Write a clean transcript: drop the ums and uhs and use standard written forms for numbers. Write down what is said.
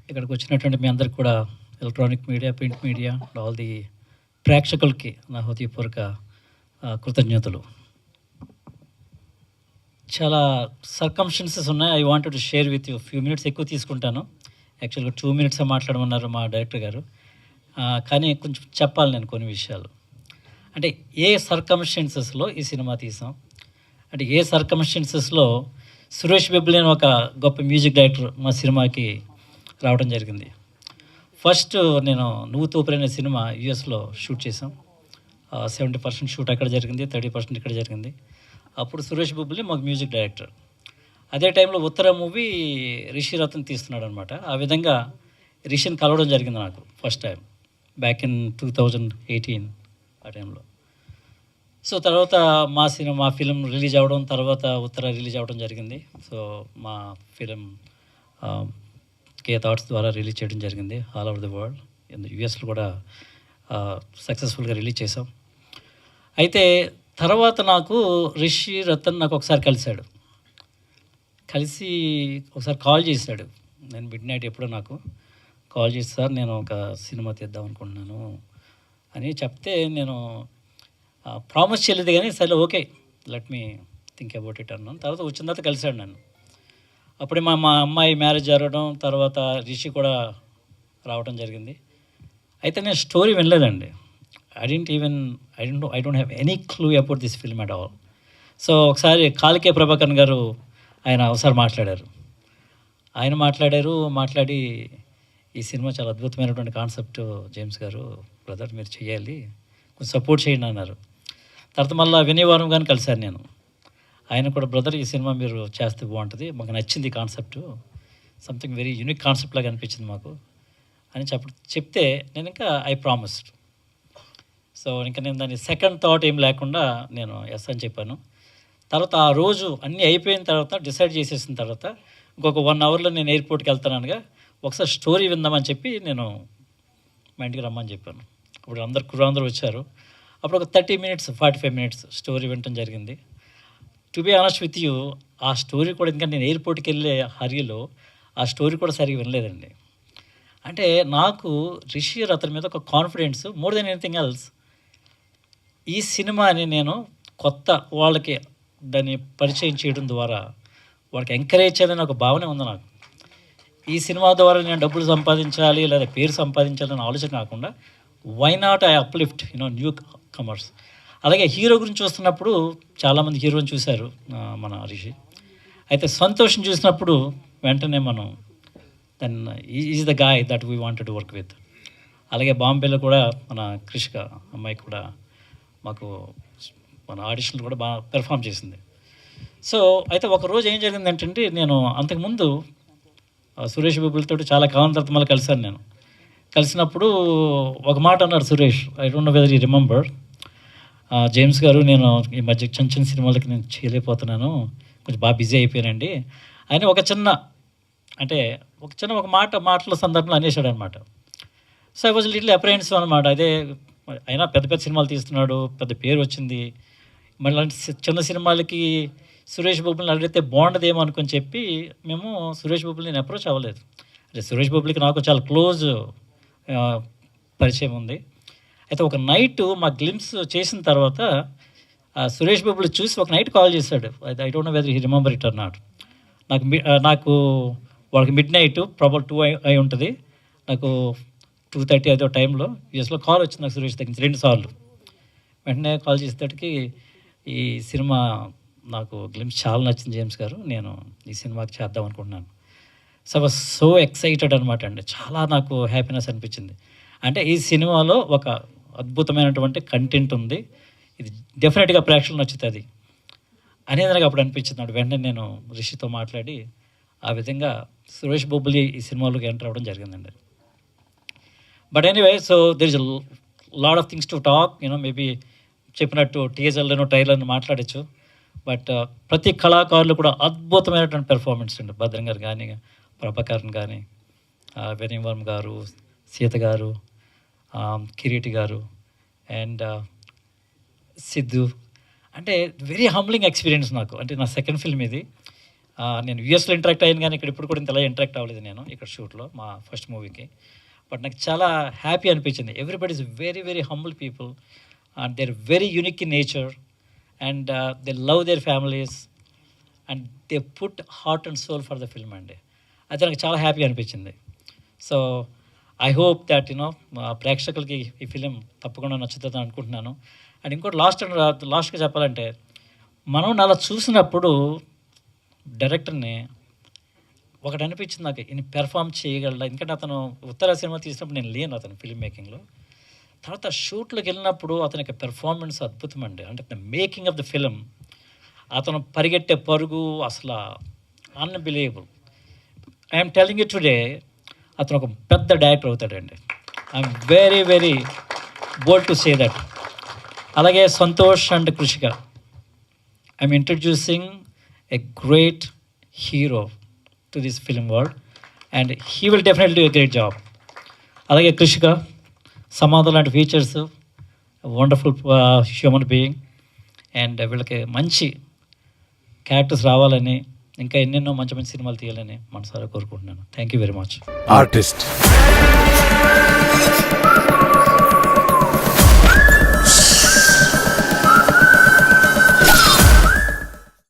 ఇక్కడికి వచ్చినటువంటి మీ అందరికి కూడా electronic media, print media, all the ప్రేక్షకులకి నా హృదయపూర్వక కృతజ్ఞతలు. చాలా సర్కమ్స్టెన్సెస్ ఉన్నాయి. I wanted to share with you. Few minutes ఎక్కువ తీసుకుంటాను. యాక్చువల్గా 2 మినిట్సే మాట్లాడమన్నారు మా డైరెక్టర్ గారు. కానీ కొంచెం చెప్పాలి నేను కొన్ని విషయాలు. అంటే ఏ సర్కమ్స్టెన్సెస్లో ఈ సినిమా తీసాం, అంటే ఏ సర్కమ్స్టెన్సెస్లో సురేష్ బెబ్బులి అని ఒక గొప్ప మ్యూజిక్ డైరెక్టర్ మా సినిమాకి రావడం జరిగింది. ఫస్ట్ నేను నువ్వు తోపురైన సినిమా యూఎస్లో షూట్ చేసాం. 70% షూట్ అక్కడ జరిగింది, 30% ఇక్కడ జరిగింది. అప్పుడు సురేష్ బెబ్బులి మాకు మ్యూజిక్ డైరెక్టర్. అదే టైంలో ఉత్తర మూవీ రిషి రతన్ తీస్తున్నాడు అనమాట. ఆ విధంగా రిషిని కలవడం జరిగింది నాకు ఫస్ట్ టైం బ్యాక్ ఇన్ 2018 ఆ టైంలో. సో తర్వాత మా ఫిలిం రిలీజ్ అవ్వడం, తర్వాత ఉత్తర రిలీజ్ అవ్వడం జరిగింది. సో మా ఫిలిం కే థాట్స్ ద్వారా రిలీజ్ చేయడం జరిగింది ఆల్ ఓవర్ ది వరల్డ్. యూఎస్లో కూడా సక్సెస్ఫుల్గా రిలీజ్ చేసాం. అయితే తర్వాత నాకు రిషి రతన్ నాకు ఒకసారి కలిసి ఒకసారి కాల్ చేశాడు. నేను మిడ్ నైట్ ఎప్పుడో నాకు కాల్ చేసి, సార్ నేను ఒక సినిమా తీద్దాం అనుకుంటున్నాను అని చెప్తే, నేను ప్రామిస్ చేయలేదు కానీ సరే okay let me think about it అన్నాను. తర్వాత వచ్చిన తర్వాత కలిశాడు నన్ను. అప్పుడే మా అమ్మాయి మ్యారేజ్ జరగడం, తర్వాత రిషి కూడా రావడం జరిగింది. అయితే నేను స్టోరీ వినలేదండి. I don't have any clue about this film at all. So ఒకసారి కాలికే ప్రభాకర్ గారు ఆయన ఒకసారి మాట్లాడి ఈ సినిమా చాలా అద్భుతమైనటువంటి కాన్సెప్ట్ జేమ్స్ గారు, బ్రదర్ మీరు చేయాలి, కొంచెం సపోర్ట్ చేయండి అన్నారు. తర్వాత మళ్ళీ వినయవారం కానీ కలిశాను నేను. ఆయన కూడా బ్రదర్ ఈ సినిమా మీరు చేస్తే బాగుంటుంది, మాకు నచ్చింది concept, something very unique concept లాగా అనిపించింది మాకు అని చెప్తే నేను ఇంకా ఐ ప్రామిస్డ్. సో ఇంకా నేను దాన్ని సెకండ్ థాట్ ఏం లేకుండా నేను ఎస్ అని చెప్పాను. తర్వాత ఆ రోజు అన్నీ అయిపోయిన తర్వాత డిసైడ్ చేసేసిన తర్వాత ఇంకొక 1 అవర్లో నేను ఎయిర్పోర్ట్కి వెళ్తానగా ఒకసారి స్టోరీ విందామని చెప్పి నేను మా ఇంటికి రమ్మని చెప్పాను. అప్పుడు అందరూ వచ్చారు. అప్పుడు ఒక 30 మినిట్స్ 45 మినిట్స్ స్టోరీ వినటం జరిగింది. To be honest with you, ఆ స్టోరీ కూడా ఇంకా నేను ఎయిర్పోర్ట్కి వెళ్ళే హరిలో ఆ స్టోరీ కూడా సరిగ్గా వినలేదండి. అంటే నాకు రిషి రతన్ మీద ఒక confidence more than anything else. ఈ సినిమాని నేను కొత్త వాళ్ళకి దాన్ని పరిచయం చేయడం ద్వారా వాళ్ళకి ఎంకరేజ్ చేయాలని ఒక భావన ఉంది నాకు. ఈ సినిమా ద్వారా నేను డబ్బులు సంపాదించాలి లేదా పేరు సంపాదించాలని ఆలోచన కాకుండా why not I uplift newcomers. అలాగే హీరో గురించి చూస్తున్నప్పుడు చాలామంది హీరోని చూశారు మన రిషి. అయితే సంతోషం చూసినప్పుడు వెంటనే మనం then is the guy that we wanted to work with. అలాగే బాంబేలో కూడా మన క్రిష్క అమ్మాయి కూడా మాకు మన ఆడిషన్లు కూడా బాగా పెర్ఫామ్ చేసింది. సో అయితే ఒకరోజు ఏం జరిగింది ఏంటంటే, నేను అంతకుముందు సురేష్ బెబ్బులితో చాలా కాలం తర్వాత మళ్ళీ కలిశాను. నేను కలిసినప్పుడు ఒక మాట అన్నాడు Suresh, I don't know whether you remember, James గారు నేను ఈ మధ్య చిన్న సినిమాలకి నేను చేయలేకపోతున్నాను, కొంచెం బాగా బిజీ అయిపోయానండి అని ఒక మాటల సందర్భంలో అనేసాడు అనమాట. So I was little apprehensive అనమాట. అదే అయినా పెద్ద సినిమాలు తీస్తున్నాడు, పెద్ద పేరు వచ్చింది, మళ్ళీ చిన్న సినిమాలకి సురేష్ బొబ్బుల్ని అడిగితే బాగుండదేమో అనుకొని చెప్పి మేము సురేష్ బొబ్బుల్ని నేను అప్రోచ్ అవ్వలేదు. అంటే సురేష్ బొబ్బులికి నాకు చాలా క్లోజ్ పరిచయం ఉంది. అయితే ఒక నైట్ మా గ్లిమ్స్ చేసిన తర్వాత సురేష్ బొబ్బులు చూసి ఒక నైట్ కాల్ చేశాడు. I don't know whether he remember it or not. నాకు వాళ్ళకి మిడ్ నైట్ ప్రాబల్ 2 అయి ఉంటుంది, నాకు 2:30 అదో టైంలో యూఎస్లో కాల్ వచ్చింది నాకు సురేష్ దగ్గర నుంచి 2 సార్లు. వెంటనే కాల్ చేసేటప్పటికి ఈ సినిమా నాకు గ్లిమ్స్ చాలా నచ్చింది జేమ్స్ గారు, నేను ఈ సినిమాకి చేద్దాం అనుకుంటున్నాను. So I was so excited అనమాట అండి. చాలా నాకు హ్యాపీనెస్ అనిపించింది. అంటే ఈ సినిమాలో ఒక అద్భుతమైనటువంటి కంటెంట్ ఉంది, ఇది డెఫినెట్గా ప్రేక్షకులు నచ్చుతుంది అనేది నాకు అప్పుడు అనిపించింది. వెంటనే నేను రిషితో మాట్లాడి ఆ విధంగా సురేష్ బొబ్బులి ఈ సినిమాలోకి ఎంటర్ అవ్వడం జరిగిందండి. But anyway, so there is lot of things to talk, maybe చెప్పినట్టు టీజర్లను ట్రైలర్ను మాట్లాడచ్చు. బట్ ప్రతి కళాకారులు కూడా అద్భుతమైనటువంటి పెర్ఫార్మెన్స్ అండి. భద్రం గారు కానీ, ప్రభాకరన్ కానీ, వినయవర్మ గారు, సీత గారు, కిరీటి గారు అండ్ సిద్ధు. అంటే వెరీ హంబ్లింగ్ ఎక్స్పీరియన్స్ నాకు. అంటే నా సెకండ్ ఫిల్మ్ ఇది. నేను యూఎస్లో ఇంటరాక్ట్ అయ్యాను కానీ ఇక్కడ ఇప్పుడు కూడా ఇంతలా ఇంటరాక్ట్ అవ్వలేదు నేను ఇక్కడ షూట్లో మా ఫస్ట్ మూవీకి. బట్ నాకు చాలా హ్యాపీ అనిపించింది. Everybody is very very humble people and they are very unique in nature and they love their families and they put heart and soul for the film అండి. అది నాకు చాలా హ్యాపీ అనిపించింది. So I hope that ప్రేక్షకులకి ఈ film తప్పకుండా నచ్చుతుంది అనుకుంటున్నాను. అండ్ ఇంకోటి లాస్ట్గా చెప్పాలంటే మనం అలా చూసినప్పుడు డైరెక్టర్ని ఒకటి అనిపించింది నాకు, ఈయన పెర్ఫామ్ చేయగలడా. ఎందుకంటే అతను ఉత్తర సినిమా తీసినప్పుడు నేను లేను అతను ఫిల్మ్ మేకింగ్లో. తర్వాత షూట్లోకి వెళ్ళినప్పుడు అతని యొక్క పెర్ఫార్మెన్స్ అద్భుతం అండి. అంటే మేకింగ్ ఆఫ్ ద ఫిలిం అతను పరిగెట్టే పరుగు అసలు unbelievable. I'm telling you today అతను ఒక పెద్ద డైరెక్టర్ అవుతాడండి. I'm very very bold to say that. అలాగే Santosh and Krishika, I'm introducing a great hero to this film world and he will definitely do a great job. అలాగే కృషిక సమాధం లాంటి features, wonderful human being and వీళ్ళకి మంచి characters రావాలని ఇంకా ఎన్నెన్నో మంచి మంచి సినిమాలు తీయాలని మనసారా కోరుకుంటున్నాను. Thank you very much. Artist